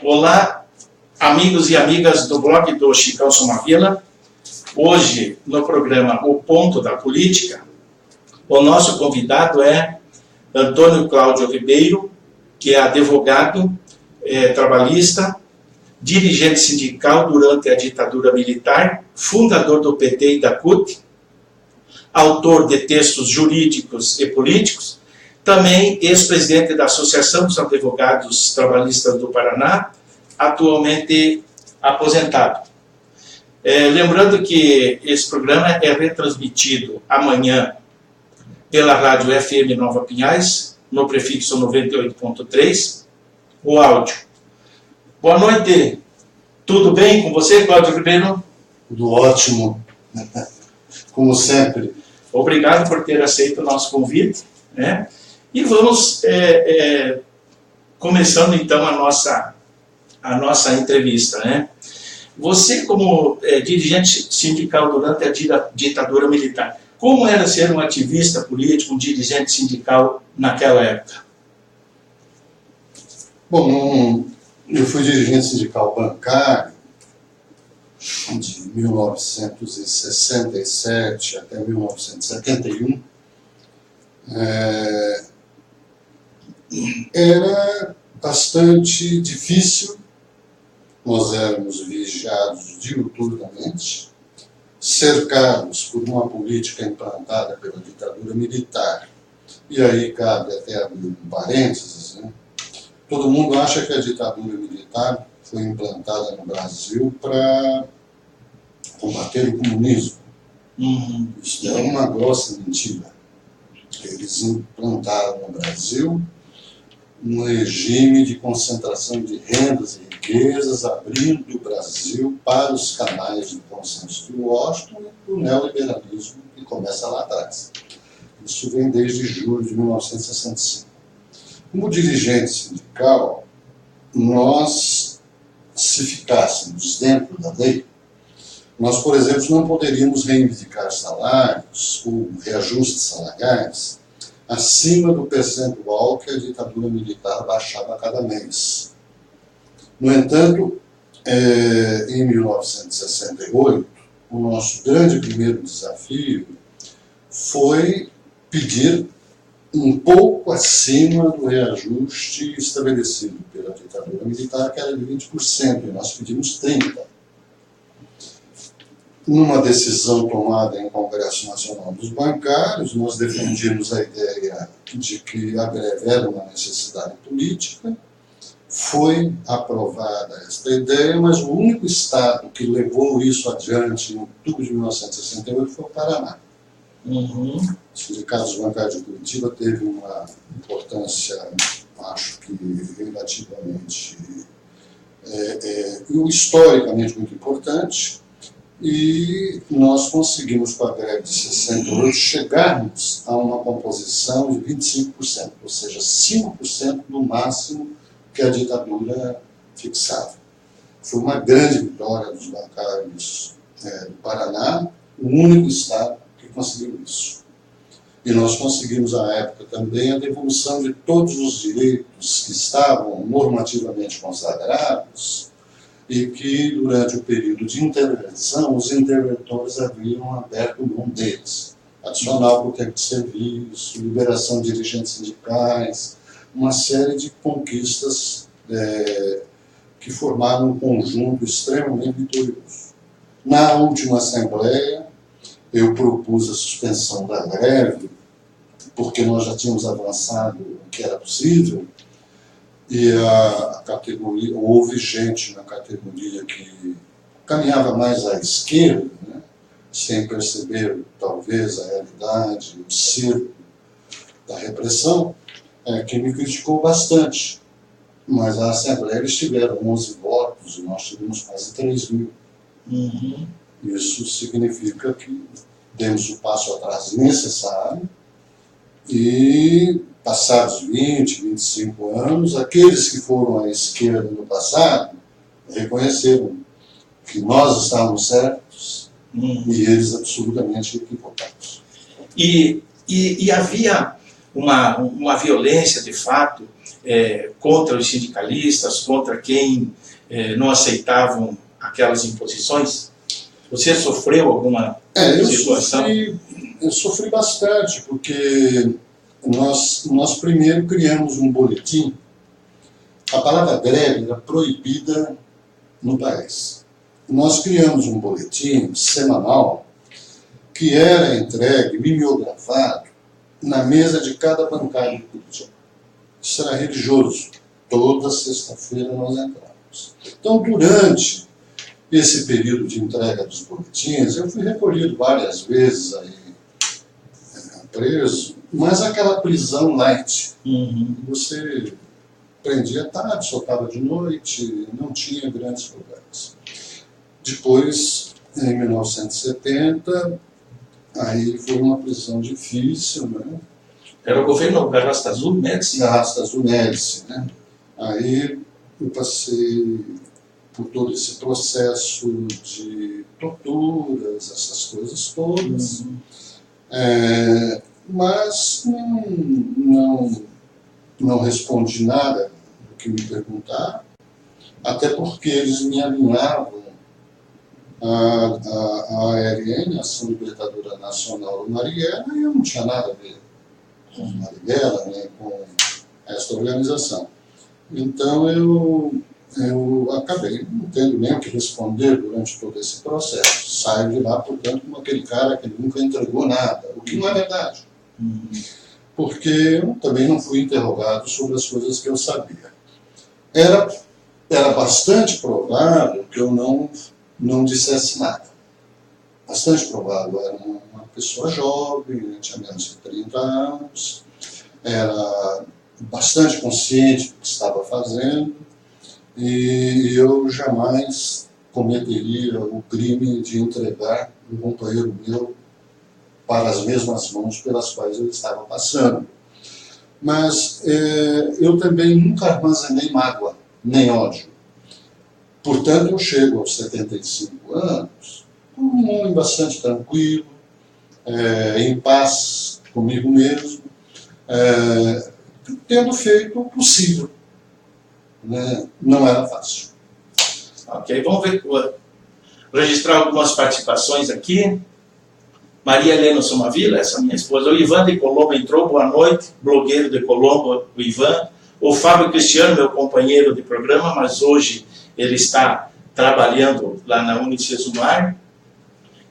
Olá, amigos e amigas do blog do Chicão Somavila. Hoje, no programa O Ponto da Política, o nosso convidado é Antônio Cláudio Ribeiro, que é advogado trabalhista, dirigente sindical durante a ditadura militar, fundador do PT e da CUT, autor de textos jurídicos e políticos, também ex-presidente da Associação dos Advogados Trabalhistas do Paraná, atualmente aposentado. Lembrando que esse programa é retransmitido amanhã pela Rádio FM Nova Pinhais, no prefixo 98.3, o áudio. Boa noite, tudo bem com você, Cláudio Ribeiro? Tudo ótimo, como sempre. Obrigado por ter aceito o nosso convite, né? E vamos começando então a nossa entrevista, né? Você, como dirigente sindical durante a ditadura militar, como era ser um ativista político, um dirigente sindical naquela época? Bom, eu fui dirigente sindical bancário de 1967 até 1971. Era bastante difícil, nós éramos vigiados diuturnamente, cercados por uma política implantada pela ditadura militar. E aí cabe até abrir um parênteses, né? Todo mundo acha que a ditadura militar foi implantada no Brasil para combater o comunismo. Isso é uma grossa mentira. Eles implantaram no Brasil um regime de concentração de rendas e riquezas, abrindo o Brasil para os canais de consenso de Washington e do neoliberalismo que começa lá atrás. Isso vem desde julho de 1965. Como dirigente sindical, nós, se ficássemos dentro da lei, nós, por exemplo, não poderíamos reivindicar salários ou reajustes salariais acima do percentual que a ditadura militar baixava a cada mês. No entanto, em 1968, o nosso grande primeiro desafio foi pedir um pouco acima do reajuste estabelecido pela ditadura militar, que era de 20%, e nós pedimos 30%. Numa decisão tomada em Congresso Nacional dos Bancários, nós defendíamos a ideia de que a greve era uma necessidade política. Foi aprovada esta ideia, mas o único estado que levou isso adiante em outubro de 1968 foi o Paraná. O Sindicato dos Bancários de Curitiba teve uma importância, acho que relativamente, historicamente muito importante, e nós conseguimos, com a greve de 68, chegarmos a uma composição de 25%, ou seja, 5% do máximo que a ditadura fixava. Foi uma grande vitória dos bancários do Paraná, o único estado que conseguiu isso. E nós conseguimos, à época, também a devolução de todos os direitos que estavam normativamente consagrados e que, durante o período de intervenção, os interventores haviam aberto mão deles. Adicional para o tempo de serviço, liberação de dirigentes sindicais, uma série de conquistas que formaram um conjunto extremamente vitorioso. Na última Assembleia, eu propus a suspensão da greve, porque nós já tínhamos avançado o que era possível, e a categoria, houve gente na categoria que caminhava mais à esquerda, né, sem perceber, talvez, a realidade, o circo da repressão, que me criticou bastante. Mas a Assembleia, eles tiveram 11 votos e nós tivemos quase 3.000. Isso significa que demos o passo atrás necessário e, passados 20, 25 anos, aqueles que foram à esquerda no passado reconheceram que nós estávamos certos e eles absolutamente equivocados. E havia uma violência, de fato, contra os sindicalistas, contra quem não aceitavam aquelas imposições? Você sofreu alguma situação? Eu sofri bastante, porque nós primeiro criamos um boletim. A palavra greve era proibida no país. Nós criamos um boletim semanal que era entregue, mimeografado, na mesa de cada bancada de Curitiba. Isso era religioso. Toda sexta-feira nós entramos. Então, durante esse período de entrega dos boletins, eu fui recolhido várias vezes aí, preso, mas aquela prisão light. Você prendia tarde, soltava de noite, não tinha grandes problemas. Depois, em 1970, aí foi uma prisão difícil, né? Era o governo Garrastazu Médici? Garrastazu Médici, né? Aí eu passei por todo esse processo de torturas, essas coisas todas. Mas não respondi nada do que me perguntaram, até porque eles me alinhavam a ALN, Ação Libertadora Nacional do Marighella, e eu não tinha nada a ver com o Marighella, nem com esta organização. Então eu acabei não tendo nem o que responder durante todo esse processo. Saio de lá, portanto, como aquele cara que nunca entregou nada, o que não é verdade. Porque eu também não fui interrogado sobre as coisas que eu sabia. Era bastante provável que eu não dissesse nada. Bastante provável. Era uma pessoa jovem, tinha menos de 30 anos, era bastante consciente do que estava fazendo, e eu jamais cometeria o crime de entregar um companheiro meu para as mesmas mãos pelas quais eu estava passando. Mas eu também nunca armazenei mágoa, nem ódio. Portanto, eu chego aos 75 anos com um homem bastante tranquilo, em paz comigo mesmo, tendo feito o possível. Né? Não era fácil. Ok, vamos registrar algumas participações aqui. Maria Helena Somavila, essa minha esposa. O Ivan de Colombo entrou, boa noite. Blogueiro de Colombo, o Ivan. O Fábio Cristiano, meu companheiro de programa, mas hoje ele está trabalhando lá na Unicesumar.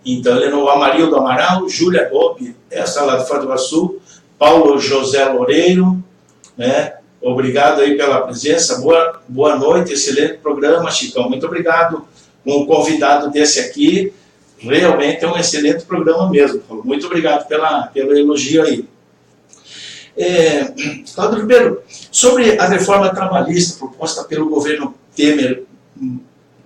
Então, ele não. Amarildo Amaral, Júlia Gobi, essa lá de Foz do Iguaçu. Paulo José Loureiro, né? Obrigado aí pela presença. Boa noite, excelente programa, Chicão. Muito obrigado. Um convidado desse aqui, realmente é um excelente programa mesmo. Muito obrigado pelo elogio aí. Cláudio Ribeiro, sobre a reforma trabalhista proposta pelo governo Temer,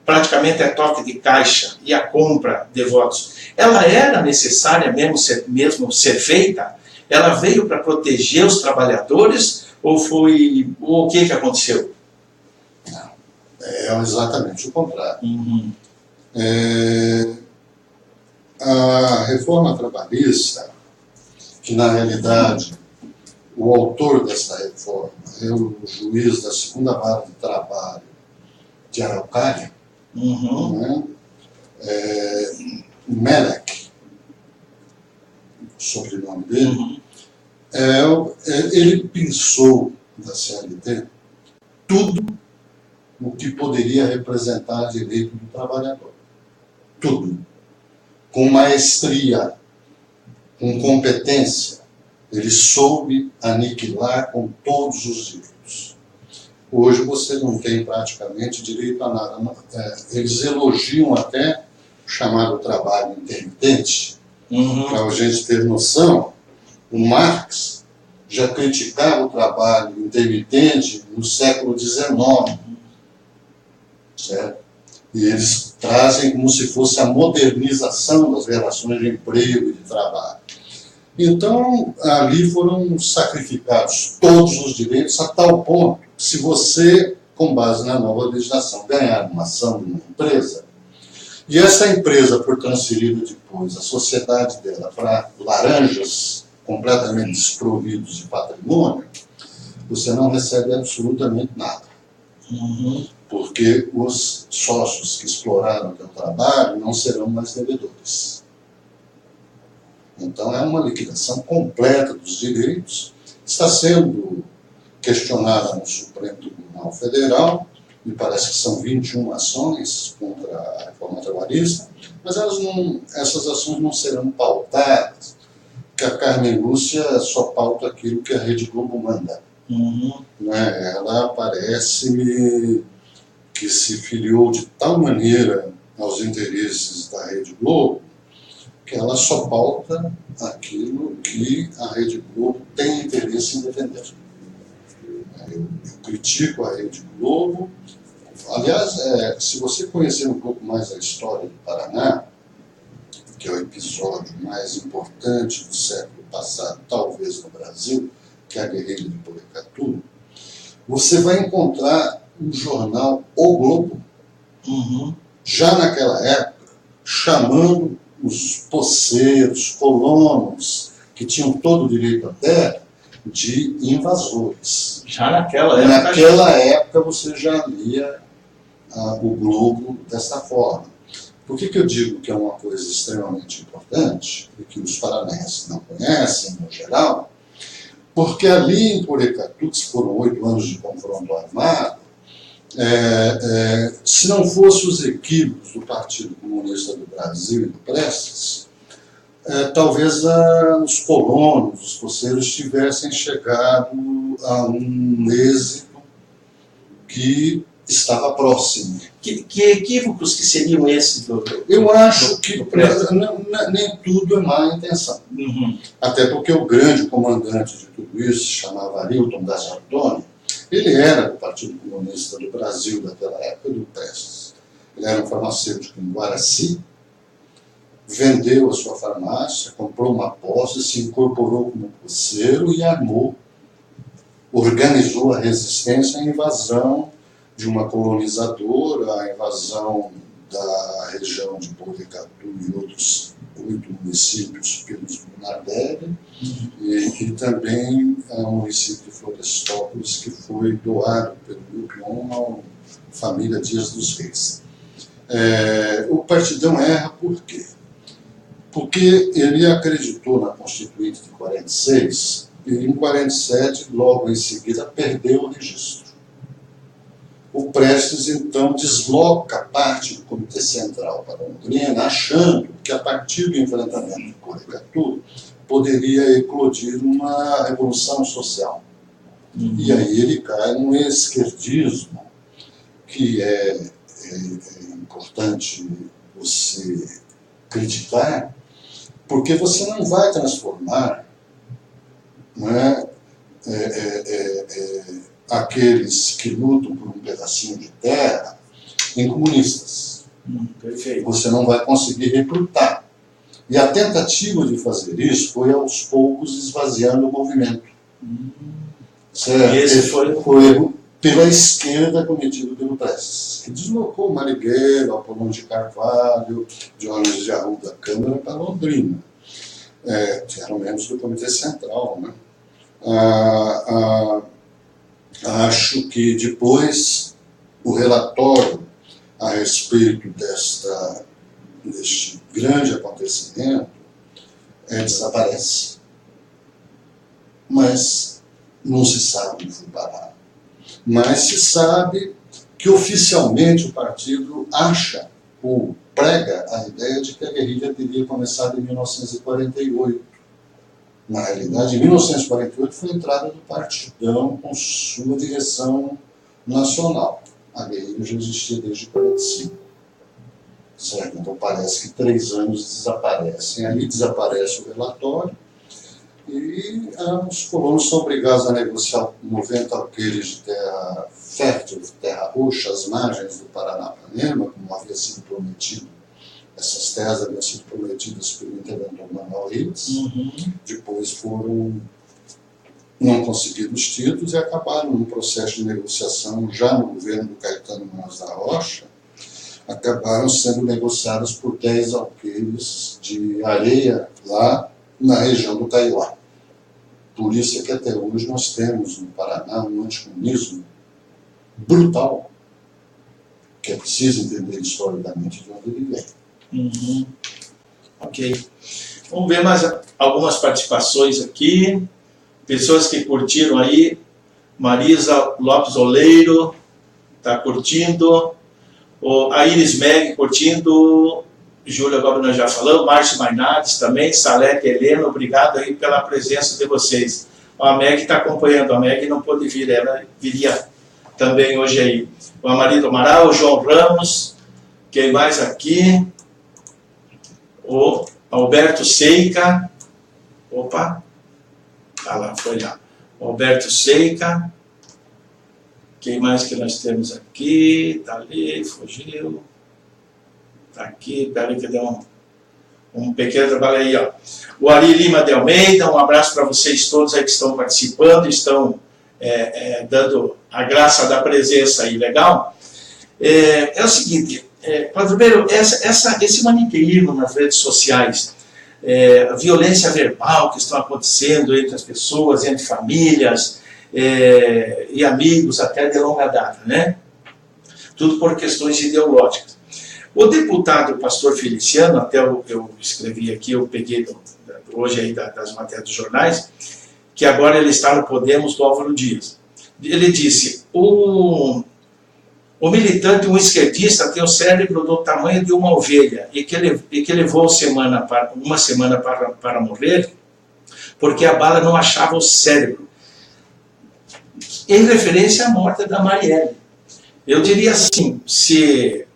praticamente a toque de caixa e a compra de votos, ela era necessária mesmo ser feita? Ela veio para proteger os trabalhadores ou o que aconteceu? Não, é exatamente o contrário. A reforma trabalhista, que na realidade o autor dessa reforma é o juiz da segunda vara de trabalho de Araucária, né? Melek, o sobrenome dele, ele pensou da CLT tudo o que poderia representar direito do trabalhador. Tudo. Com maestria, com competência, ele soube aniquilar com todos os direitos. Hoje você não tem praticamente direito a nada. Eles elogiam até o chamado trabalho intermitente. Para a gente ter noção, o Marx já criticava o trabalho intermitente no século XIX. Certo? E eles trazem como se fosse a modernização das relações de emprego e de trabalho. Então, ali foram sacrificados todos os direitos a tal ponto que, se você, com base na nova legislação, ganhar uma ação de uma empresa, e essa empresa for transferida depois, a sociedade dela, para laranjas completamente desprovidos de patrimônio, você não recebe absolutamente nada. Porque os sócios que exploraram o teu trabalho não serão mais devedores. Então é uma liquidação completa dos direitos. Está sendo questionada no Supremo Tribunal Federal, me parece que são 21 ações contra a reforma trabalhista, mas essas ações não serão pautadas, porque a Carmen Lúcia só pauta aquilo que a Rede Globo manda. Né? Ela parece-me que se filiou de tal maneira aos interesses da Rede Globo que ela só pauta aquilo que a Rede Globo tem interesse em defender. Eu critico a Rede Globo. Aliás, se você conhecer um pouco mais a história do Paraná, que é o episódio mais importante do século passado, talvez no Brasil, que é a guerrilha de Porecatu, você vai encontrar um jornal O Globo, já naquela época, chamando os poceiros, colonos, que tinham todo o direito à terra, de invasores. Já naquela época? Naquela época você já lia o Globo dessa forma. Por que eu digo que é uma coisa extremamente importante, e que os paranaenses não conhecem, no geral? Porque ali em Porecatu, que foram 8 anos de confronto armado, se não fossem os equívocos do Partido Comunista do Brasil e do Prestes, talvez os colonos, os poceiros, tivessem chegado a um êxito que estava próximo. Que equívocos que seriam esses? Eu acho que nem tudo é má intenção. Até porque o grande comandante de tudo isso, se chamava Arilton Gazzartoni, ele era do Partido Comunista do Brasil daquela época, do Prestes. Ele era um farmacêutico em Guaraci, vendeu a sua farmácia, comprou uma posse, se incorporou como poceiro e armou, organizou a resistência à invasão de uma colonizadora, a invasão da região de Porecatu e outros 8 municípios pelos Nardelli, e também o município de Florestópolis, que foi doado pelo Lupion à família Dias dos Reis. O Partidão erra por quê? Porque ele acreditou na Constituinte de 46 e em 47, logo em seguida, perdeu o registro. O Prestes, então, desloca parte do Comitê Central para Londrina, achando que, a partir do enfrentamento de Porecatu, poderia eclodir uma revolução social. E aí ele cai num esquerdismo que é importante você criticar, porque você não vai transformar, né, aqueles que lutam por um pedacinho de terra em comunistas. Perfeito. Você não vai conseguir recrutar. E a tentativa de fazer isso foi aos poucos esvaziando o movimento. Certo? Esse foi pela esquerda cometido pelo Prestes, que deslocou Marighella, Apollon de Carvalho, Jones de Arruda Câmara para Londrina, que eram membros do Comitê Central. Né? Acho que depois o relatório a respeito deste grande acontecimento desaparece. Mas não se sabe onde foi parar. Mas se sabe que oficialmente o partido acha ou prega a ideia de que a guerrilha teria começado em 1948. Na realidade, em 1948 foi a entrada do Partidão com sua direção nacional. A guerrilha já existia desde 1945. Certo? Então parece que 3 anos desaparecem. Ali desaparece o relatório e os colonos são obrigados a negociar 90 alqueires de terra fértil, de terra roxa, às margens do Paranapanema, como havia sido prometido. Essas terras haviam sido prometidas pelo interventor Manuel Ribas, depois não conseguiram os títulos e acabaram num processo de negociação já no governo do Caetano Manos da Rocha, acabaram sendo negociadas por 10 alqueires de areia lá na região do Caiuá, Por isso é que até hoje nós temos no Paraná um anticomunismo brutal, que é preciso entender historicamente de onde ele vem. Uhum. Ok. Vamos ver mais algumas participações aqui. Pessoas que curtiram aí. Marisa Lopes Oleiro está curtindo. A Iris Meg curtindo. Júlia, agora nós já falamos. Márcio Mainardes também. Salete Helena, obrigado aí pela presença de vocês. A Meg está acompanhando. A Meg não pôde vir, ela viria também hoje aí. O Amarito Amaral, o João Ramos. Quem mais aqui? O Alberto Seica. Opa. Ah lá, foi lá. O Alberto Seica. Quem mais que nós temos aqui? Tá ali, fugiu. Tá aqui, peraí que deu um pequeno trabalho aí, ó. O Ari Lima de Almeida, um abraço para vocês todos aí que estão participando, estão dando a graça da presença aí, legal? É o seguinte, Padre Ribeiro, esse maniqueísmo nas redes sociais, a violência verbal que está acontecendo entre as pessoas, entre famílias e amigos até de longa data, né? Tudo por questões ideológicas. O deputado pastor Feliciano, até eu escrevi aqui, eu peguei hoje aí das matérias dos jornais, que agora ele está no Podemos do Álvaro Dias. Ele disse, o militante, um esquerdista, tem o cérebro do tamanho de uma ovelha e que levou uma semana para morrer porque a bala não achava o cérebro. Em referência à morte da Marielle. Eu diria assim, se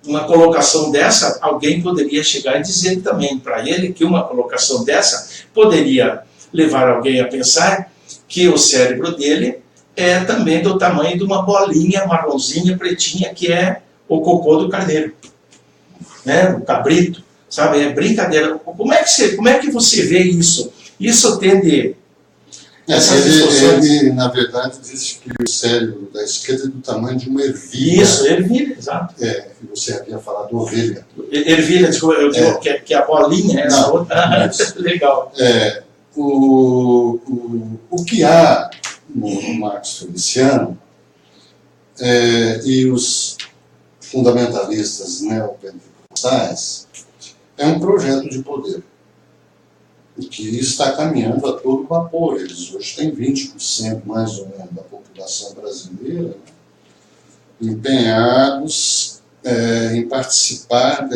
uma colocação dessa, alguém poderia chegar e dizer também para ele que uma colocação dessa poderia levar alguém a pensar que o cérebro dele é também do tamanho de uma bolinha marronzinha, pretinha, que é o cocô do carneiro, né? O cabrito, sabe? É brincadeira. Como é que você vê isso? Isso tende... Ele, na verdade, diz que o cérebro da esquerda é do tamanho de uma ervilha. Isso, ervilha, exato. Você havia falado ovelha. Ervilha, eu digo que a bolinha é essa outra. Legal. O que há no Marcos Feliciano e os fundamentalistas neopentecostais é um projeto de poder que está caminhando a todo vapor. Eles hoje têm 20% mais ou menos da população brasileira empenhados em participar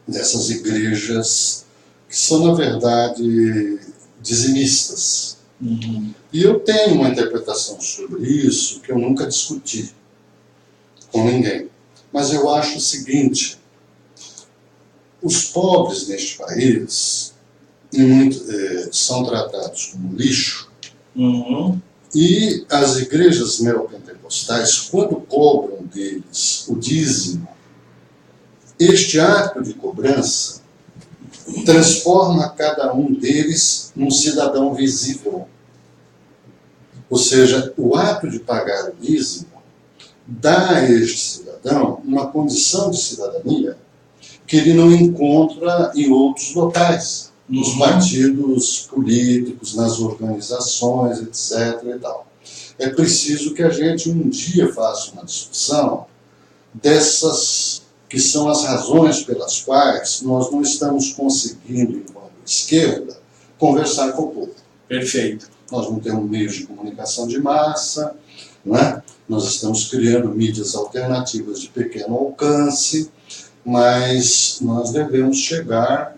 dessas igrejas que são, na verdade, dizimistas. Uhum. E eu tenho uma interpretação sobre isso que eu nunca discuti com ninguém. Mas eu acho o seguinte: os pobres neste país são tratados como lixo, uhum, e as igrejas neopentecostais, quando cobram deles o dízimo, este ato de cobrança transforma cada um deles num cidadão visível. Ou seja, o ato de pagar o dízimo dá a este cidadão uma condição de cidadania que ele não encontra em outros locais, nos partidos políticos, nas organizações, etc. e tal. É preciso que a gente um dia faça uma discussão dessas que são as razões pelas quais nós não estamos conseguindo, enquanto esquerda, conversar com o povo. Perfeito. Nós não temos meios de comunicação de massa, não é? Nós estamos criando mídias alternativas de pequeno alcance, mas nós devemos chegar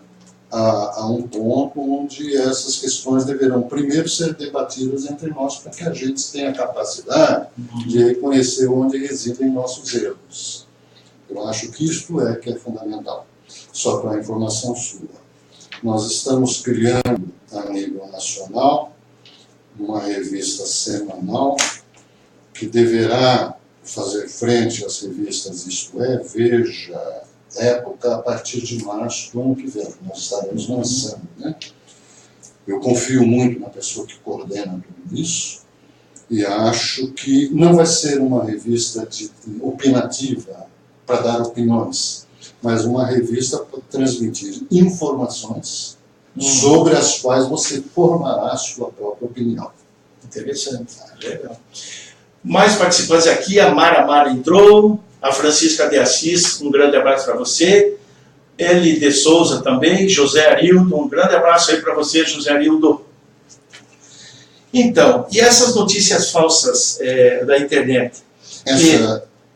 a um ponto onde essas questões deverão primeiro ser debatidas entre nós para que a gente tenha a capacidade de reconhecer onde residem nossos erros. Eu acho que isto que é fundamental. Só para a informação sua. Nós estamos criando, a nível nacional, uma revista semanal que deverá fazer frente às revistas Isto É, Veja, Época, a partir de março do ano que vem. Nós estaremos lançando, né? Eu confio muito na pessoa que coordena tudo isso e acho que não vai ser uma revista opinativa para dar opiniões, mas uma revista para transmitir informações sobre as quais você formará a sua própria opinião. Interessante, legal. Mais participantes aqui, a Mara entrou, a Francisca de Assis, um grande abraço para você, Eli de Souza também, José Arildo, um grande abraço aí para você, José Arildo. Então, e essas notícias falsas da internet?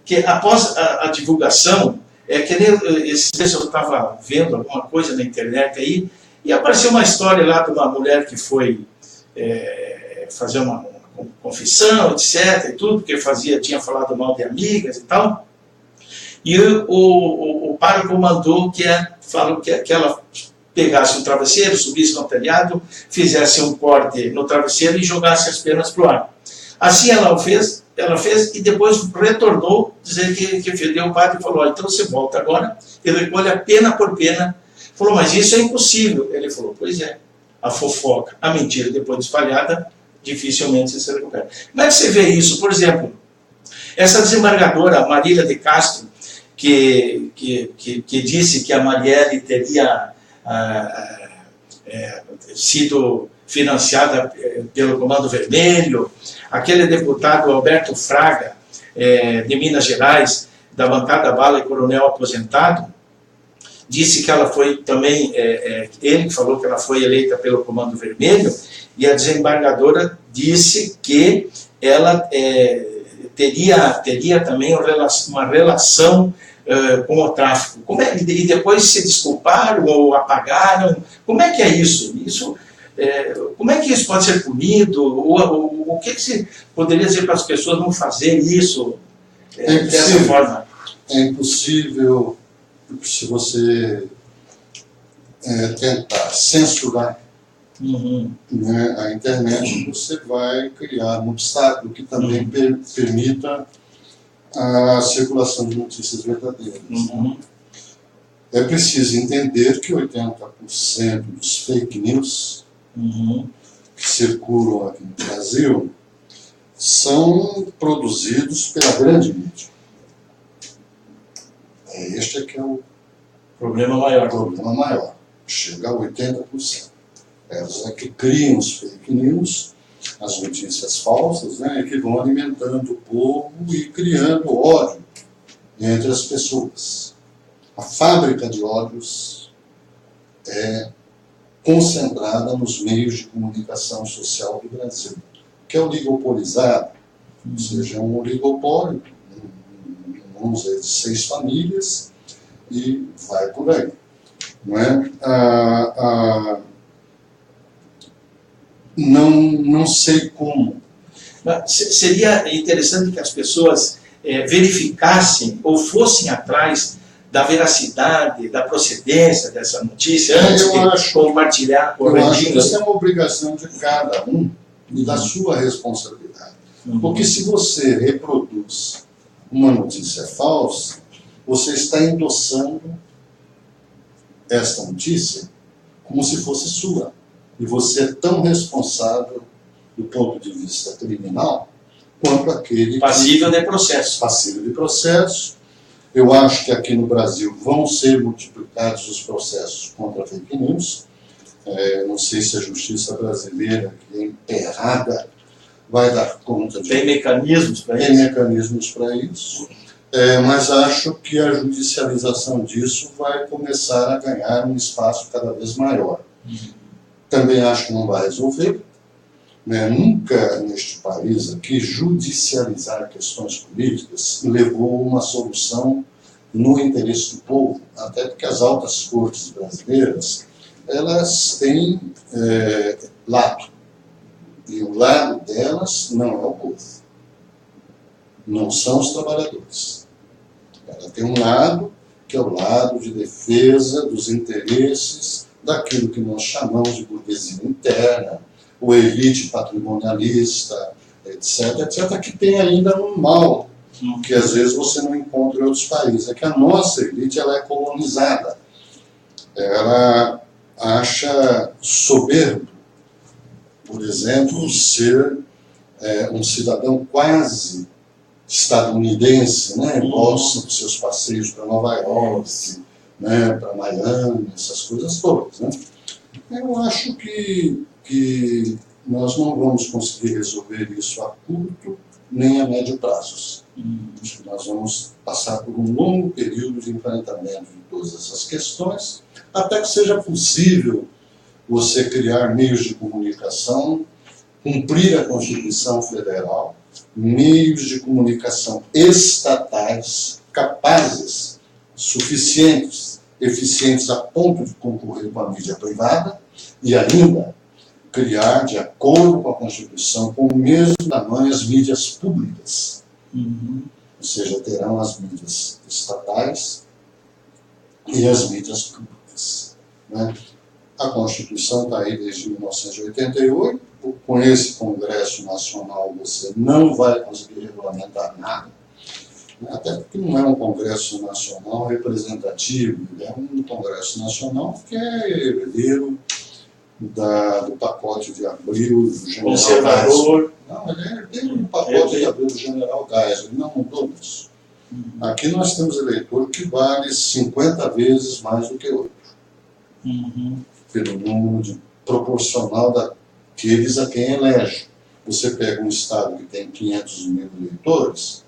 Que após a divulgação, que nem esses dias eu estava vendo alguma coisa na internet aí, e apareceu uma história lá de uma mulher que foi fazer uma confissão, etc, e tudo, porque tinha falado mal de amigas e tal, e o pároco mandou que ela pegasse um travesseiro, subisse no telhado, fizesse um corte no travesseiro e jogasse as penas para o ar. Assim ela fez e depois retornou, dizendo que ofendeu o padre e falou, então você volta agora e recolhe pena por pena. Falou, mas isso é impossível. Ele falou, pois é, a fofoca, a mentira depois espalhada, dificilmente se recupera. Como é que você vê isso? Por exemplo, essa desembargadora Marília de Castro, que disse que a Marielle teria sido financiada pelo Comando Vermelho, aquele deputado Alberto Fraga, de Minas Gerais, da bancada Bala e Coronel aposentado, disse que ela foi também, ele falou que ela foi eleita pelo Comando Vermelho, e a desembargadora disse que ela teria também uma relação com o tráfico. E depois se desculparam ou apagaram. Como é que é isso? Como é que isso pode ser punido? O que se poderia dizer para as pessoas não fazerem isso dessa forma? É impossível se você tentar censurar a internet, você vai criar um obstáculo que também permita a circulação de notícias verdadeiras. É preciso entender que 80% dos fake news que circulam aqui no Brasil são produzidos pela grande mídia. Este é que é o problema maior. Chega a 80%. Elas é que criam os fake news, as notícias falsas, que vão alimentando o povo e criando ódio entre as pessoas. A fábrica de ódios é concentrada nos meios de comunicação social do Brasil, que é oligopolizado, ou seja, é um oligopólio, vamos dizer, 6 famílias, e vai por aí. Não é? Não sei como. Seria interessante que as pessoas verificassem ou fossem atrás da veracidade, da procedência dessa notícia antes de compartilhar. Eu acho que isso é uma obrigação de cada um e da sua responsabilidade. Porque se você reproduz uma notícia falsa, você está endossando esta notícia como se fosse sua. E você é tão responsável do ponto de vista criminal quanto aquele passível de processo. Passível de processo. Eu acho que aqui no Brasil vão ser multiplicados os processos contra fake news. Não sei se a justiça brasileira, que é emperrada, vai dar conta de... Tem mecanismos para isso? Tem mecanismos para isso. Mas acho que a judicialização disso vai começar a ganhar um espaço cada vez maior. Também acho que não vai resolver. Nunca neste país aqui judicializar questões políticas levou uma solução no interesse do povo, até porque as altas cortes brasileiras elas têm lado, e o lado delas não é o povo, não são os trabalhadores. Ela tem um lado que é o lado de defesa dos interesses daquilo que nós chamamos de burguesia interna, o elite patrimonialista, etc., que tem ainda um mal que às vezes você não encontra em outros países. É que a nossa elite ela é colonizada. Ela acha soberbo, por exemplo, ser um cidadão quase estadunidense, gosta dos seus passeios para Nova York, para Miami, essas coisas todas. Eu acho que nós não vamos conseguir resolver isso a curto nem a médio prazos. Acho que nós vamos passar por um longo período de enfrentamento de todas essas questões, até que seja possível você criar meios de comunicação, cumprir a Constituição Federal, meios de comunicação estatais capazes, suficientes, eficientes a ponto de concorrer com a mídia privada e ainda criar, de acordo com a Constituição, com o mesmo tamanho as mídias públicas. Ou seja, terão as mídias estatais e as mídias públicas. Né? A Constituição está aí desde 1988. Com esse Congresso Nacional você não vai conseguir regulamentar nada. Até porque não é um Congresso Nacional representativo, é um Congresso Nacional que é herdeiro do pacote de abril do General Conservador. Geisel. Não, ele é herdeiro do pacote de abril do General Geisel, ele não mudou isso. Aqui nós temos eleitor que vale 50 vezes mais do que outro. Pelo número proporcional daqueles a quem elege. Você pega um estado que tem 500 mil eleitores,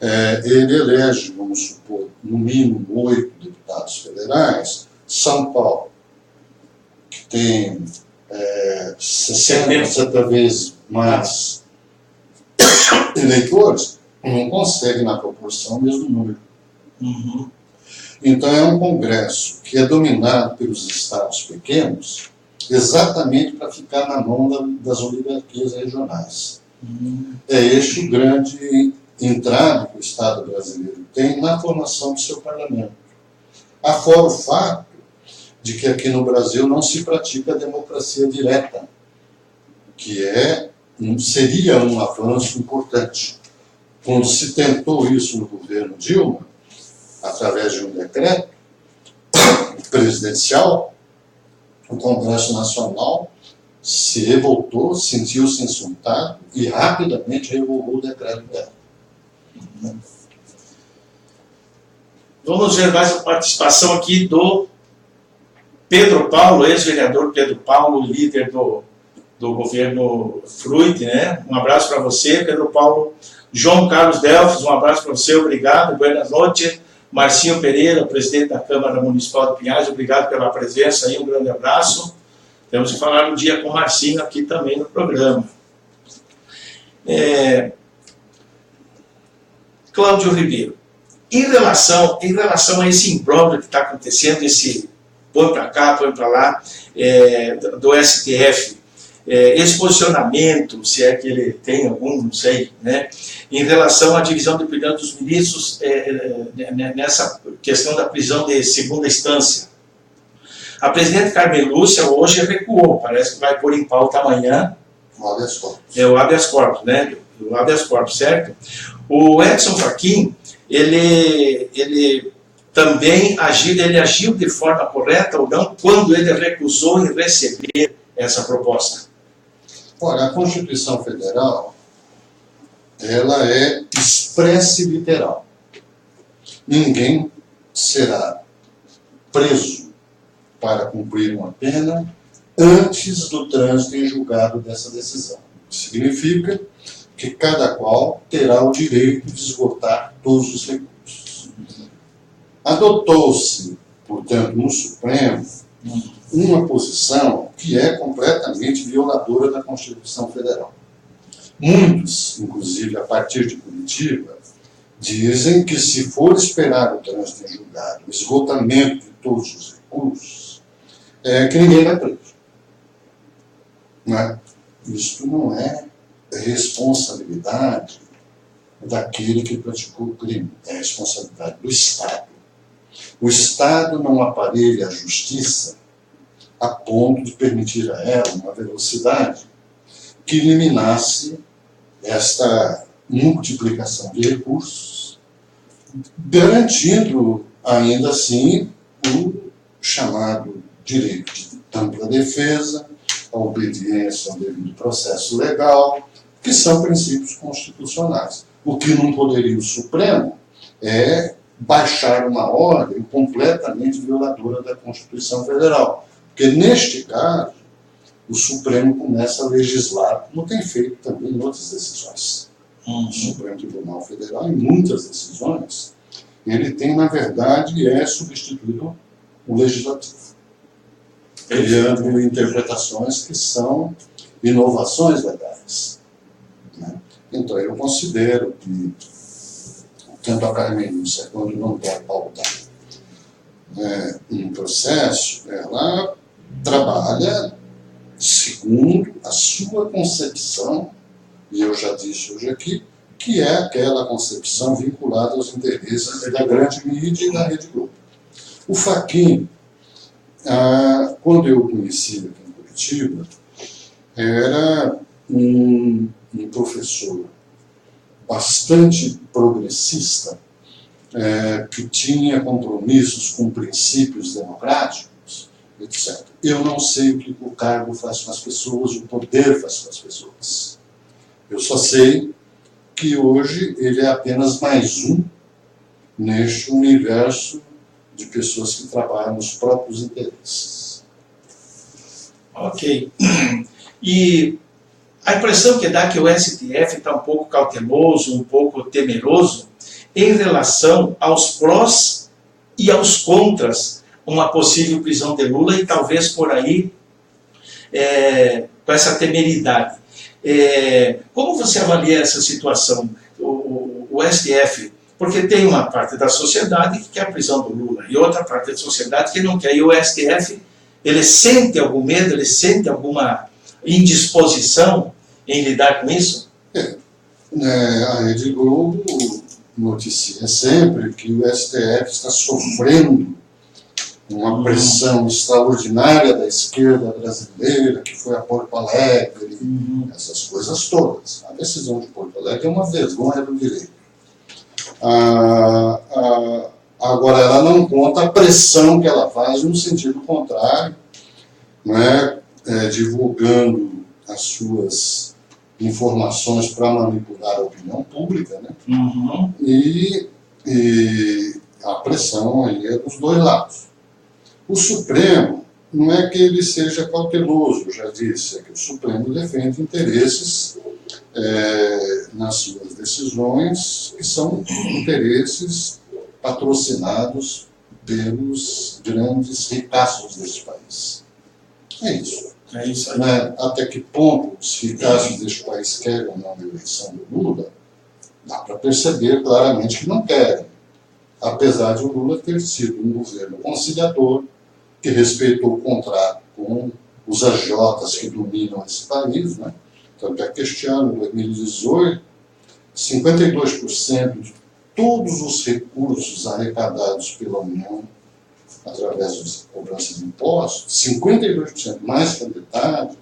ele elege, vamos supor, no mínimo 8 deputados federais. São Paulo, que tem 60, 70 vezes mais eleitores, não consegue na proporção o mesmo número. Então é um Congresso que é dominado pelos estados pequenos exatamente para ficar na mão das oligarquias regionais. É este o grande entrave que o Estado brasileiro tem na formação do seu parlamento. Afora o fato de que aqui no Brasil não se pratica a democracia direta, que seria um avanço importante. Quando se tentou isso no governo Dilma, através de um decreto presidencial, o Congresso Nacional se revoltou, sentiu-se insultado e rapidamente revogou o decreto dela. Vamos ver mais a participação aqui do Pedro Paulo, ex-vereador Pedro Paulo, líder do governo Fruit, né? Um abraço para você, Pedro Paulo. João Carlos Delfos, um abraço para você, obrigado, buenas noches. Marcinho Pereira, presidente da Câmara Municipal de Pinhais, obrigado pela presença aí, um grande abraço. Temos que falar um dia com o Marcinho aqui também no programa. Cláudio Ribeiro, em relação a esse imbróglio que está acontecendo, esse põe para cá, põe para lá, do STF, esse posicionamento, se é que ele tem algum, não sei, né, em relação à divisão de opinião dos ministros nessa questão da prisão de segunda instância. A presidente Carmen Lúcia hoje recuou, parece que vai pôr em pauta amanhã o habeas corpus, né? O habeas corpus, certo? O Edson Fachin, ele também agiu de forma correta ou não quando ele recusou em receber essa proposta? Olha, a Constituição Federal, ela é expressa e literal. Ninguém será preso para cumprir uma pena antes do trânsito em julgado dessa decisão. Significa que cada qual terá o direito de esgotar todos os recursos. Adotou-se, portanto, no Supremo, uma posição que é completamente violadora da Constituição Federal. Muitos, inclusive a partir de Curitiba, dizem que se for esperar o trânsito em julgado, o esgotamento de todos os recursos, que ninguém vai preso. Não é? Isto não é responsabilidade daquele que praticou o crime, é responsabilidade do Estado. O Estado não aparelha a justiça a ponto de permitir a ela uma velocidade que eliminasse esta multiplicação de recursos, garantindo ainda assim o chamado direito de ampla defesa, a obediência ao devido processo legal, que são princípios constitucionais. O que não poderia o Supremo é baixar uma ordem completamente violadora da Constituição Federal, Porque, neste caso, o Supremo começa a legislar, como tem feito também em outras decisões. O Supremo Tribunal Federal, em muitas decisões, ele tem, na verdade, substituído o Legislativo, criando interpretações que são inovações legais. Né? Então, eu considero que tanto a Carmenícia quando não quer pautar um processo, ela trabalha segundo a sua concepção, e eu já disse hoje aqui, que é aquela concepção vinculada aos interesses da grande mídia e da Rede Globo. O Fachin, quando eu o conheci aqui em Curitiba, era um professor bastante progressista, que tinha compromissos com princípios democráticos, etc. Eu não sei o que o cargo faz com as pessoas, o poder faz com as pessoas. Eu só sei que hoje ele é apenas mais um neste universo de pessoas que trabalham nos próprios interesses. Ok. E a impressão que dá é que o STF está um pouco cauteloso, um pouco temeroso em relação aos prós e aos contras uma possível prisão de Lula e talvez por aí com essa temeridade. Como você avalia essa situação? O STF, porque tem uma parte da sociedade que quer a prisão do Lula e outra parte da sociedade que não quer. E o STF, ele sente algum medo, ele sente alguma indisposição em lidar com isso? A Rede Globo noticia sempre que o STF está sofrendo uma pressão extraordinária da esquerda brasileira, que foi a Porto Alegre, essas coisas todas. A decisão de Porto Alegre é uma vergonha do direito. Agora, ela não conta a pressão que ela faz no sentido contrário, divulgando as suas informações para manipular a opinião pública, né? E a pressão aí é dos dois lados. O Supremo não é que ele seja cauteloso, eu já disse, é que o Supremo defende interesses nas suas decisões que são interesses patrocinados pelos grandes ricaços deste país. É isso. É isso aí. Até que ponto os ricaços deste país querem ou não a eleição do Lula, dá para perceber claramente que não querem. Apesar de o Lula ter sido um governo conciliador, que respeitou o contrato com os agiotas que dominam esse país, né? Tanto é que este ano, 2018, 52% de todos os recursos arrecadados pela União através da cobrança de impostos, 52%, mais que a metade,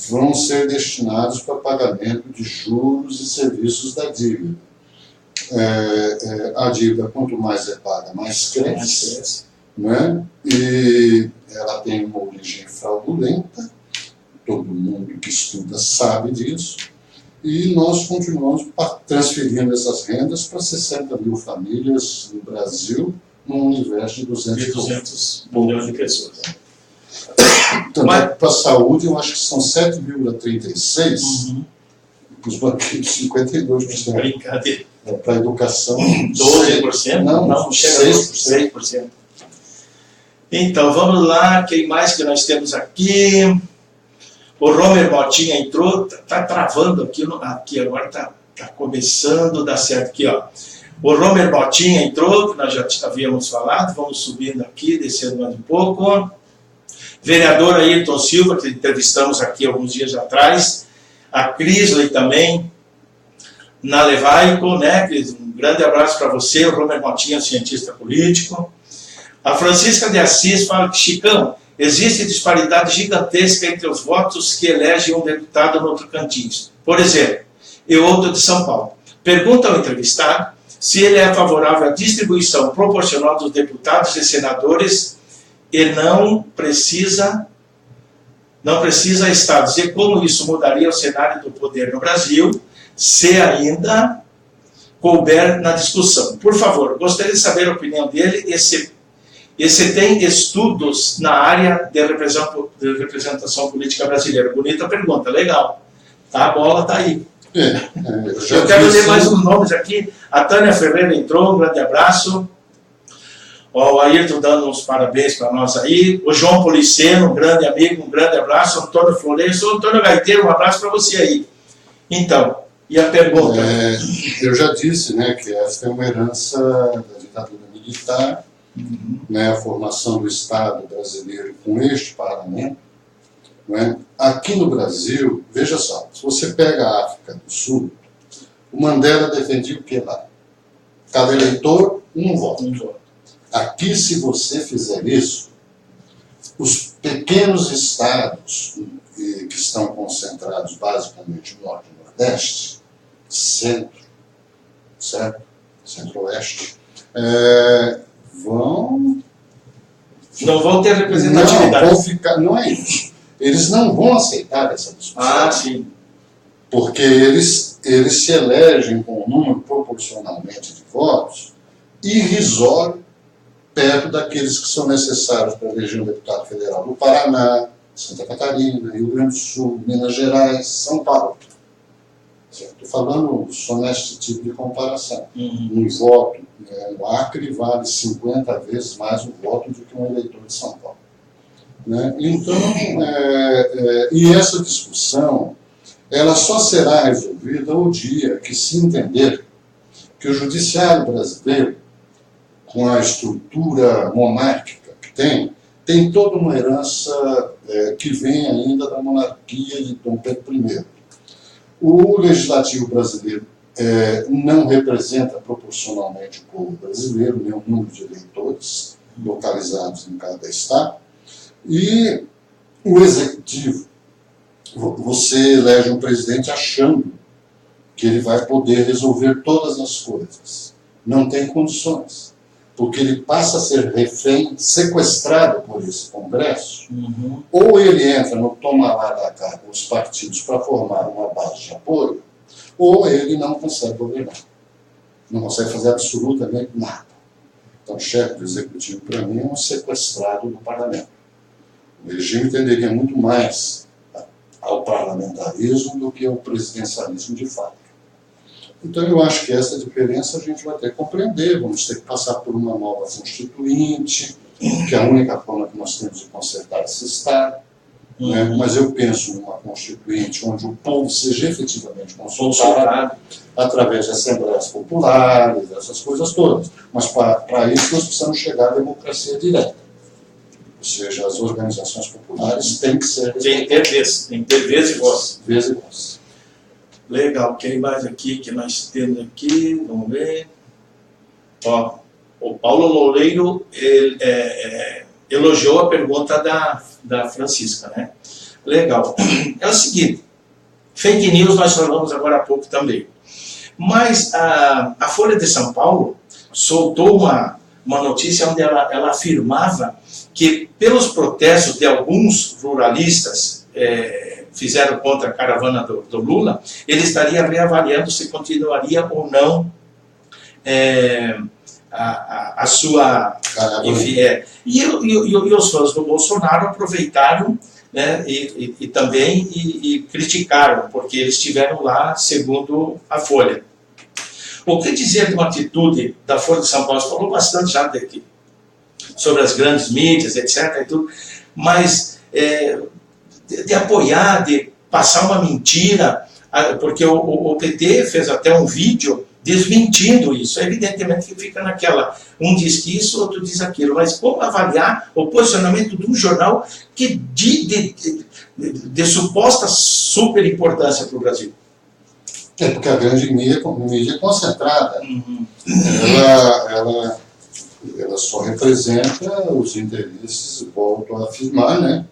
vão ser destinados para pagamento de juros e serviços da dívida. A dívida, quanto mais é paga, mais cresce, né? E ela tem uma origem fraudulenta, todo mundo que estuda sabe disso, e nós continuamos transferindo essas rendas para 60 mil famílias no Brasil, num universo de 200 milhões de pessoas. Tanto é que para a saúde, eu acho que são 7,36%, para os banqueiros 52%. Brincadeira. Para a educação, 12%? Não, chega a 6%. Então, vamos lá, quem mais que nós temos aqui? O Romer Motinha entrou, está travando aqui agora está começando a dar certo aqui, ó. O Romer Motinha entrou, que nós já havíamos falado, vamos subindo aqui, descendo mais um pouco. Vereador Ayrton Silva, que entrevistamos aqui alguns dias atrás. A Crisley também, na Levaico, né, Cris? Um grande abraço para você. O Romer Motinha, cientista político. A Francisca de Assis fala que, Chicão, existe disparidade gigantesca entre os votos que elegem um deputado no Tocantins. Por exemplo, eu outro de São Paulo. Pergunta ao entrevistado se ele é favorável à distribuição proporcional dos deputados e senadores e não precisa estados. E como isso mudaria o cenário do poder no Brasil, se ainda couber na discussão. Por favor, gostaria de saber a opinião dele E você tem estudos na área de representação política brasileira. Bonita pergunta, legal. Tá, a bola está aí. Eu quero ler mais uns nomes aqui. A Tânia Ferreira entrou, um grande abraço. O Ayrton dando uns parabéns para nós aí. O João Policeno, um grande amigo, um grande abraço. Antônio Florencio, Antônio Gaiteiro, um abraço para você aí. Então, e a pergunta? Eu já disse, né, que essa é uma herança da ditadura militar, né, a formação do Estado brasileiro com este parlamento. Né? Aqui no Brasil, veja só, se você pega a África do Sul, o Mandela defendia o que lá? Cada eleitor, um voto. Aqui, se você fizer isso, os pequenos estados que estão concentrados basicamente no Norte e Nordeste, Centro, certo? Centro-Oeste, não vão ter representatividade. Não, vão ficar, não é isso. Eles não vão aceitar essa discussão. Ah, sim. Porque eles se elegem com um número proporcionalmente de votos irrisório perto daqueles que são necessários para eleger um deputado federal do Paraná, Santa Catarina, Rio Grande do Sul, Minas Gerais, São Paulo. Estou falando só nesse tipo de comparação. Um voto no Acre vale 50 vezes mais um voto do que um eleitor de São Paulo. Né? Então, e essa discussão, ela só será resolvida o dia que se entender que o judiciário brasileiro, com a estrutura monárquica que tem toda uma herança que vem ainda da monarquia de Dom Pedro I. O legislativo brasileiro não representa proporcionalmente o povo brasileiro, nem o número de eleitores localizados em cada estado. E o executivo, você elege um presidente achando que ele vai poder resolver todas as coisas. Não tem condições, porque ele passa a ser refém, sequestrado por esse Congresso, ou ele entra no toma lá da cá os partidos para formar uma base de apoio, ou ele não consegue governar. Não consegue fazer absolutamente nada. Então, o chefe do executivo, para mim, é um sequestrado do parlamento. O regime tenderia muito mais ao parlamentarismo do que ao presidencialismo de fato. Então, eu acho que essa diferença a gente vai ter que compreender, vamos ter que passar por uma nova constituinte, que é a única forma que nós temos de consertar esse Estado. Né? Mas eu penso numa constituinte onde o povo seja efetivamente consultado através de assembleias populares, essas coisas todas. Mas para isso nós precisamos chegar à democracia direta. Ou seja, as organizações populares têm que ser... Tem que ter vez e voz. Vez e voz. Legal. Quem mais aqui que nós temos aqui? Vamos ver. Ó, o Paulo Loureiro elogiou a pergunta da Francisca, né? Legal. É o seguinte, fake news nós falamos agora há pouco também. Mas a Folha de São Paulo soltou uma notícia onde ela afirmava que pelos protestos de alguns ruralistas fizeram contra a caravana do Lula, ele estaria reavaliando se continuaria ou não a sua... Enfim, e os fãs do Bolsonaro aproveitaram, né, e também criticaram, porque eles estiveram lá, segundo a Folha. O que dizer de uma atitude da Folha de São Paulo? Você falou bastante já daqui, sobre as grandes mídias, etc. E tudo, mas de apoiar, de passar uma mentira, porque o PT fez até um vídeo desmentindo isso. Evidentemente que fica naquela, um diz que isso, outro diz aquilo, mas como avaliar o posicionamento de um jornal que de suposta super importância para o Brasil? Porque a grande mídia é concentrada. Ela só representa os interesses, volto a afirmar, né,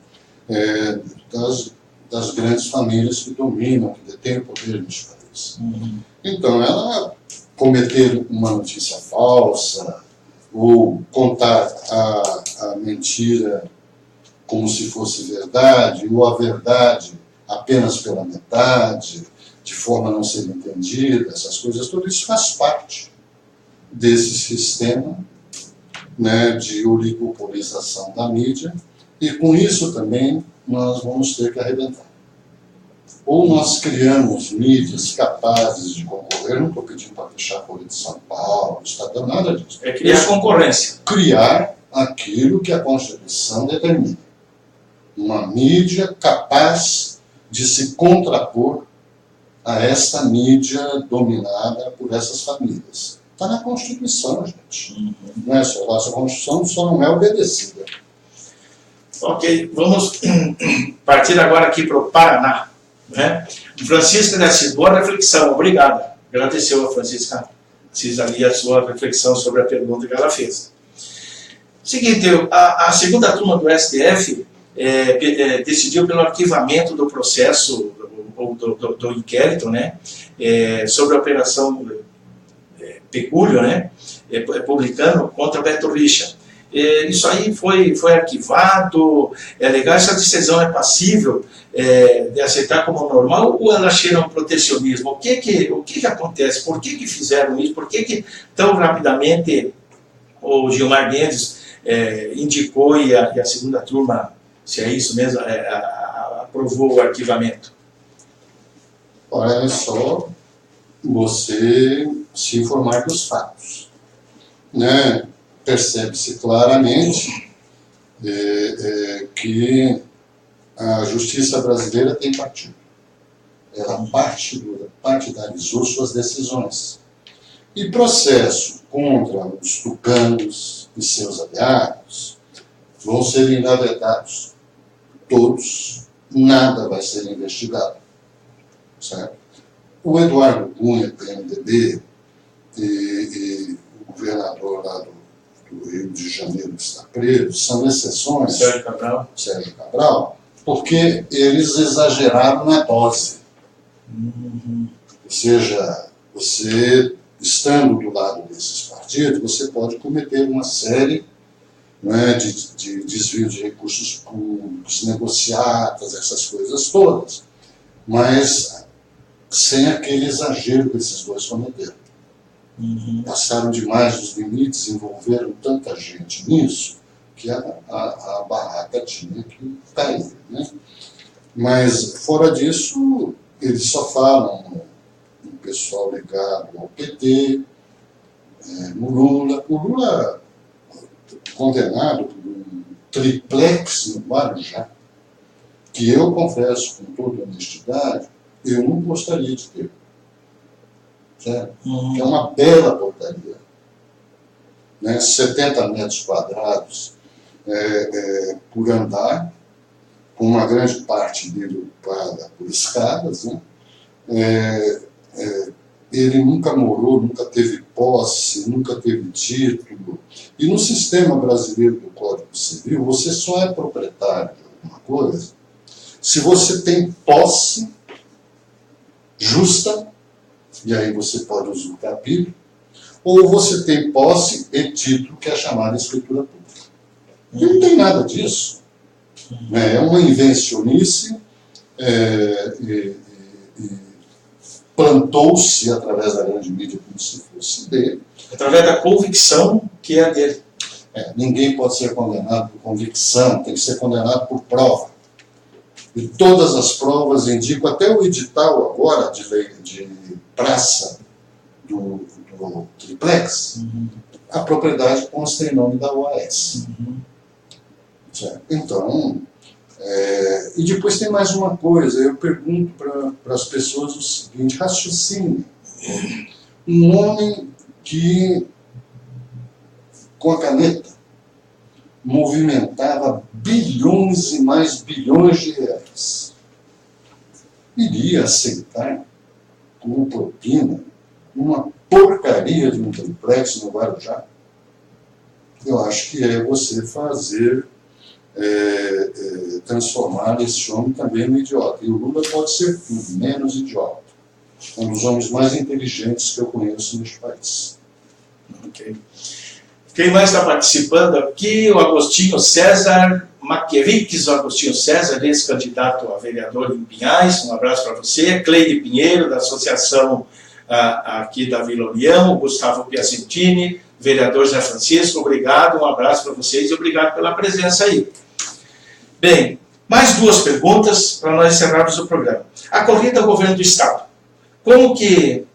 das grandes famílias que dominam, que detêm o poder neste país. Então, ela cometer uma notícia falsa, ou contar a mentira como se fosse verdade, ou a verdade apenas pela metade, de forma a não ser entendida, essas coisas, tudo isso faz parte desse sistema né, de oligopolização da mídia, e com isso também nós vamos ter que arrebentar. Ou nós criamos mídias capazes de concorrer, não estou pedindo para fechar a Folha de São Paulo, Estadão, nada disso. É criar concorrência. Criar aquilo que a Constituição determina. Uma mídia capaz de se contrapor a esta mídia dominada por essas famílias. Está na Constituição, gente. Não é só, a nossa Constituição só não é obedecida. Ok, vamos partir agora aqui para o Paraná. Né? Francisca Garcia, boa reflexão, obrigada. Agradeceu a Francisca Assis ali a sua reflexão sobre a pergunta que ela fez. Seguinte, a segunda turma do STF decidiu pelo arquivamento do processo, ou do inquérito, né, sobre a operação Pecúlio, né, publicano contra Beto Richa. Isso aí foi arquivado, é legal, essa decisão é passível de aceitar como normal, ou ela cheira um protecionismo? O que acontece? Por que fizeram isso? Por que tão rapidamente o Gilmar Mendes indicou e a segunda turma, se é isso mesmo, aprovou o arquivamento? Olha só, você se informar dos fatos, né? Percebe-se claramente que a justiça brasileira tem partido. Ela partidarizou suas decisões. E processo contra os tucanos e seus aliados vão ser engavetados. Todos, nada vai ser investigado. Certo? O Eduardo Cunha, PMDB, e o governador lá do Rio de Janeiro que está preso, são exceções, Sérgio Cabral, porque eles exageraram na dose. Ou seja, você, estando do lado desses partidos, você pode cometer uma série, né, de desvio de recursos públicos, negociatas, essas coisas todas, mas sem aquele exagero que esses dois cometeram. Passaram demais dos limites, envolveram tanta gente nisso, que a barraca tinha que cair. Né? Mas, fora disso, eles só falam no pessoal ligado ao PT, no Lula. O Lula, condenado por um triplex no Guarujá, que eu confesso com toda honestidade, eu não gostaria de ter. É uma bela portaria. Né? 70 metros quadrados por andar, com uma grande parte dele ocupada por escadas. Né? Ele nunca morou, nunca teve posse, nunca teve título. E no sistema brasileiro do Código Civil, você só é proprietário de alguma coisa se você tem posse justa, e aí você pode usufruir, ou você tem posse e título, que é chamada escritura pública. E não tem nada disso. É uma invencionice, plantou-se através da grande mídia como se fosse dele. Através da convicção que é dele. Ninguém pode ser condenado por convicção, tem que ser condenado por prova. E todas as provas indicam, até o edital agora de lei de praça do triplex, a propriedade consta em nome da OAS. Certo? Então, e depois tem mais uma coisa, eu pergunto para as pessoas o seguinte: raciocínio. Um homem que, com a caneta, movimentava bilhões e mais bilhões de reais, iria aceitar como propina uma porcaria de um triplex no Guarujá? Eu acho que é você fazer, transformar esse homem também no idiota. E o Lula pode ser tudo, menos idiota. Um dos homens mais inteligentes que eu conheço neste país. Ok. Quem mais está participando aqui? O Agostinho César Maqueviques, o Agostinho César, ex-candidato a vereador em Pinhais, um abraço para você. Cleide Pinheiro, da Associação aqui da Vila União, o Gustavo Piacentini, vereador Zé Francisco, obrigado, um abraço para vocês e obrigado pela presença aí. Bem, mais duas perguntas para nós encerrarmos o programa. A corrida ao governo do Estado. Como que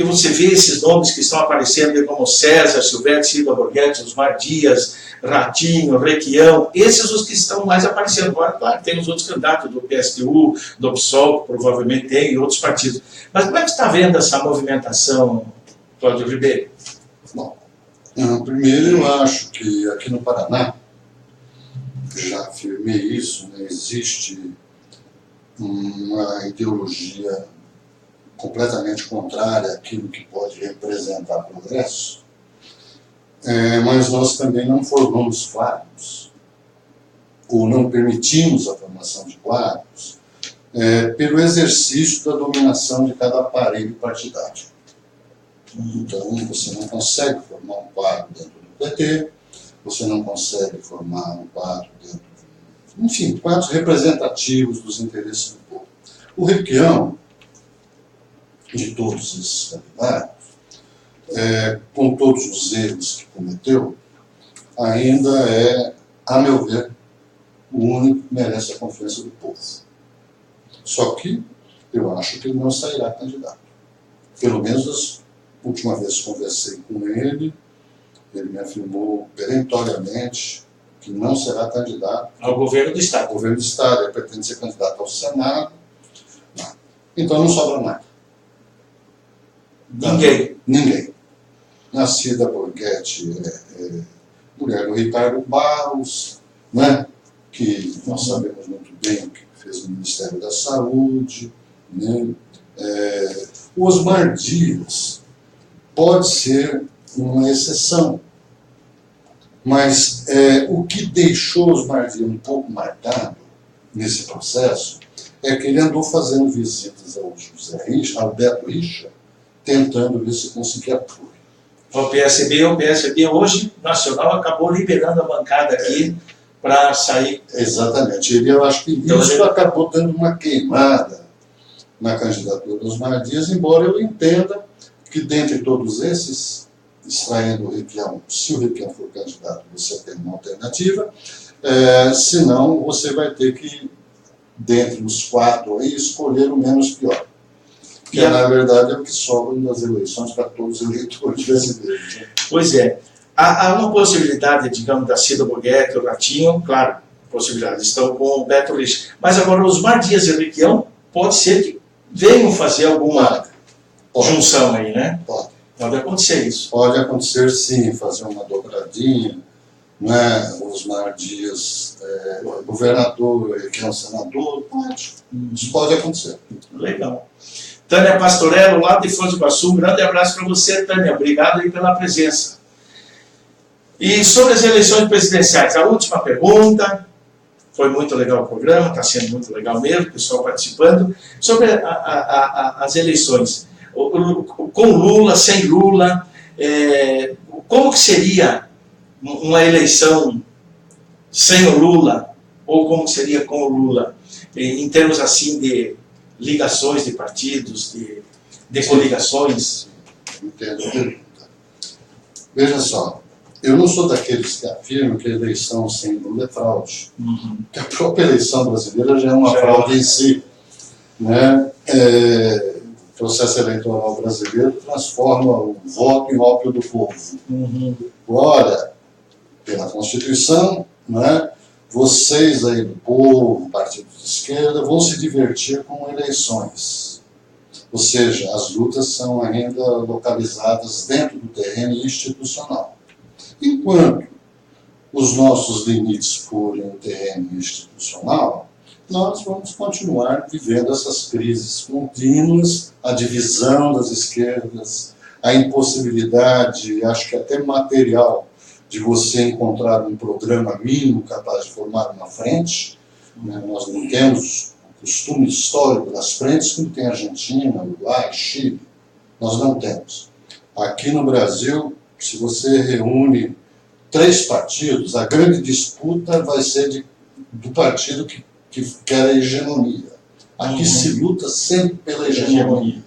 você vê esses nomes que estão aparecendo aí, como César, Silvestre, Silva Borghetti, Osmar Dias, Ratinho, Requião, esses os que estão mais aparecendo. Agora, claro, tem os outros candidatos do PSTU, do PSOL, que provavelmente tem, e outros partidos. Mas como é que você está vendo essa movimentação, Cláudio Ribeiro? Bom, primeiro eu acho que aqui no Paraná, já afirmei isso, né, existe uma ideologia completamente contrária àquilo que pode representar progresso, mas nós também não formamos quadros, ou não permitimos a formação de quadros, pelo exercício da dominação de cada aparelho partidário. Então, você não consegue formar um quadro dentro do PT, você não consegue formar um quadro dentro de... Enfim, quadros representativos dos interesses do povo. O Requião, de todos esses candidatos, com todos os erros que cometeu, ainda é, a meu ver, o único que merece a confiança do povo. Só que eu acho que ele não sairá candidato. Pelo menos, a última vez que conversei com ele me afirmou perentoriamente que não será candidato ao governo do Estado. Ao governo do Estado, ele pretende ser candidato ao Senado. Não. Então não sobra nada. Ninguém. Nascida Borghetti mulher do Ricardo Barros, né? Que nós sabemos muito bem o que fez no Ministério da Saúde, né? O Osmar Dias pode ser uma exceção, mas o que deixou Osmar Dias um pouco marcado nesse processo é que ele andou fazendo visitas ao Beto Richa, tentando ver se conseguia apoio. O PSB hoje, nacional, acabou liberando a bancada aqui para sair. Exatamente. Eu acho que isso acabou dando uma queimada na candidatura dos Osmar Dias, embora eu entenda que dentre todos esses, extraindo o Requião, se o Requião for candidato, você tem uma alternativa, senão você vai ter que, dentre os quatro aí, escolher o menos pior. Que na verdade é o que sobra nas eleições para todos os eleitores brasileiros. Né? Pois é. Há uma possibilidade, digamos, da Cida Borghetti, o Ratinho, claro, possibilidades, estão com o Beto Richa. Mas agora os Osmar Dias e o Requião, pode ser que venham fazer alguma junção aí, né? Pode acontecer isso. Pode acontecer, sim, fazer uma dobradinha, né? Osmar Dias, governador, Requião, senador, pode. Isso pode acontecer. Legal. Tânia Pastorello, lá de Foz do Iguaçu, um grande abraço para você, Tânia. Obrigado aí pela presença. E sobre as eleições presidenciais, a última pergunta, foi muito legal o programa, está sendo muito legal mesmo, o pessoal participando, sobre as eleições, com Lula, sem Lula, como que seria uma eleição sem o Lula, ou como seria com o Lula, em termos assim de ligações de partidos, de coligações? Entendo a pergunta. Veja só, eu não sou daqueles que afirmam que a eleição sem Lula é fraude. Porque a própria eleição brasileira já é uma fraude em si. Né? O processo eleitoral brasileiro transforma o voto em ópio do povo. Ora, pela Constituição, né, vocês aí do povo, partidos de esquerda, vão se divertir com eleições. Ou seja, as lutas são ainda localizadas dentro do terreno institucional. Enquanto os nossos limites forem o terreno institucional, nós vamos continuar vivendo essas crises contínuas, a divisão das esquerdas, a impossibilidade, acho que até material, de você encontrar um programa mínimo capaz de formar uma frente. Nós não temos o costume histórico das frentes como tem a Argentina, Uruguai, Chile. Nós não temos. Aqui no Brasil, se você reúne 3 partidos, a grande disputa vai ser do partido que quer a hegemonia. Aqui se luta sempre pela hegemonia.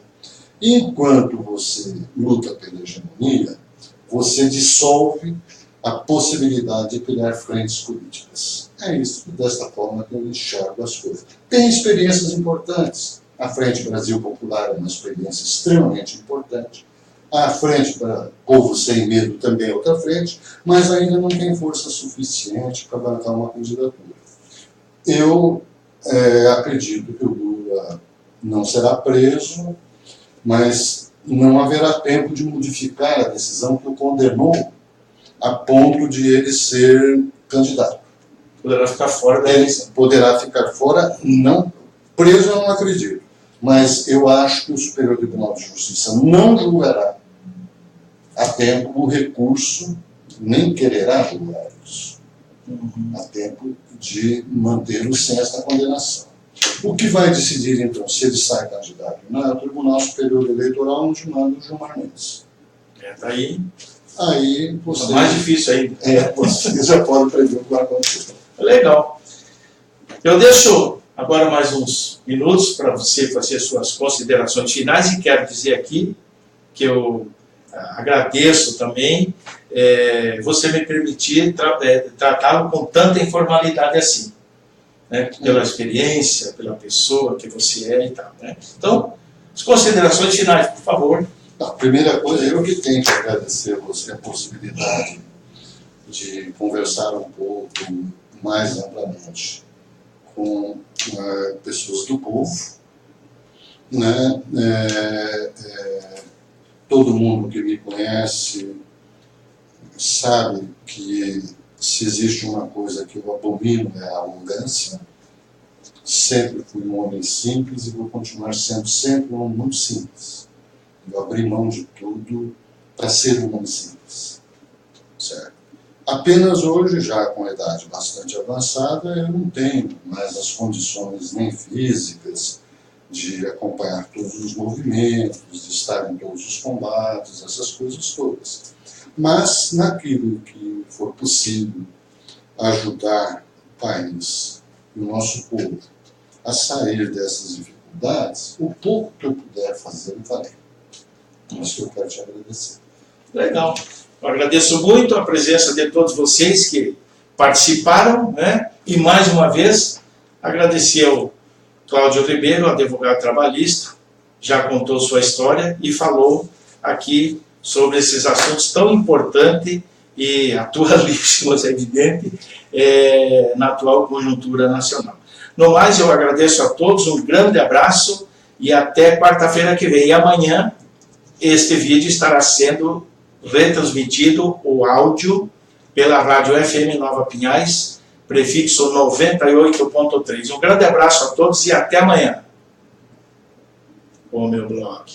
Enquanto você luta pela hegemonia, você dissolve a possibilidade de criar frentes políticas. É isso, desta forma que eu enxergo as coisas. Tem experiências importantes. A Frente Brasil Popular é uma experiência extremamente importante. A Frente para Povo Sem Medo também é outra frente, mas ainda não tem força suficiente para bancar uma candidatura. Eu acredito que o Lula não será preso, mas não haverá tempo de modificar a decisão que o condenou a ponto de ele ser candidato. Poderá ficar fora da Ele eleição. poderá ficar fora, não, preso eu não acredito, mas eu acho que o Superior Tribunal de Justiça não julgará a tempo o recurso, nem quererá julgar isso, a tempo de mantê-lo sem esta condenação. O que vai decidir, então, se ele sai candidato ou não, é o Tribunal Superior Eleitoral no comando do Gilmar Mendes. Daí Aí você, mais difícil ainda. você já pode prever o que vai acontecer. Legal. Eu deixo agora mais uns minutos para você fazer suas considerações finais e quero dizer aqui que eu agradeço também você me permitir tratá-lo com tanta informalidade assim, né? Pela experiência, pela pessoa que você é e tal, né? Então, as considerações finais, por favor. A primeira coisa, eu que tenho que agradecer a você a possibilidade de conversar um pouco mais amplamente com pessoas do povo, né? Todo mundo que me conhece sabe que se existe uma coisa que eu abomino é a arrogância. Sempre fui um homem simples e vou continuar sendo sempre um homem muito simples. Eu abri mão de tudo para ser um homem simples. Certo? Apenas hoje, já com a idade bastante avançada, eu não tenho mais as condições nem físicas de acompanhar todos os movimentos, de estar em todos os combates, essas coisas todas. Mas, naquilo que for possível ajudar o país e o nosso povo a sair dessas dificuldades, o pouco que eu puder fazer, eu farei. Isso eu quero te agradecer. Legal. Eu agradeço muito a presença de todos vocês que participaram, né? E mais uma vez agradecer ao Cláudio Ribeiro, advogado trabalhista, já contou sua história e falou aqui sobre esses assuntos tão importantes e atualíssimos, é evidente, na atual conjuntura nacional. No mais, eu agradeço a todos, um grande abraço e até quarta-feira que vem. E amanhã este vídeo estará sendo retransmitido, o áudio, pela Rádio FM Nova Pinhais, prefixo 98.3. Um grande abraço a todos e até amanhã. O meu blog.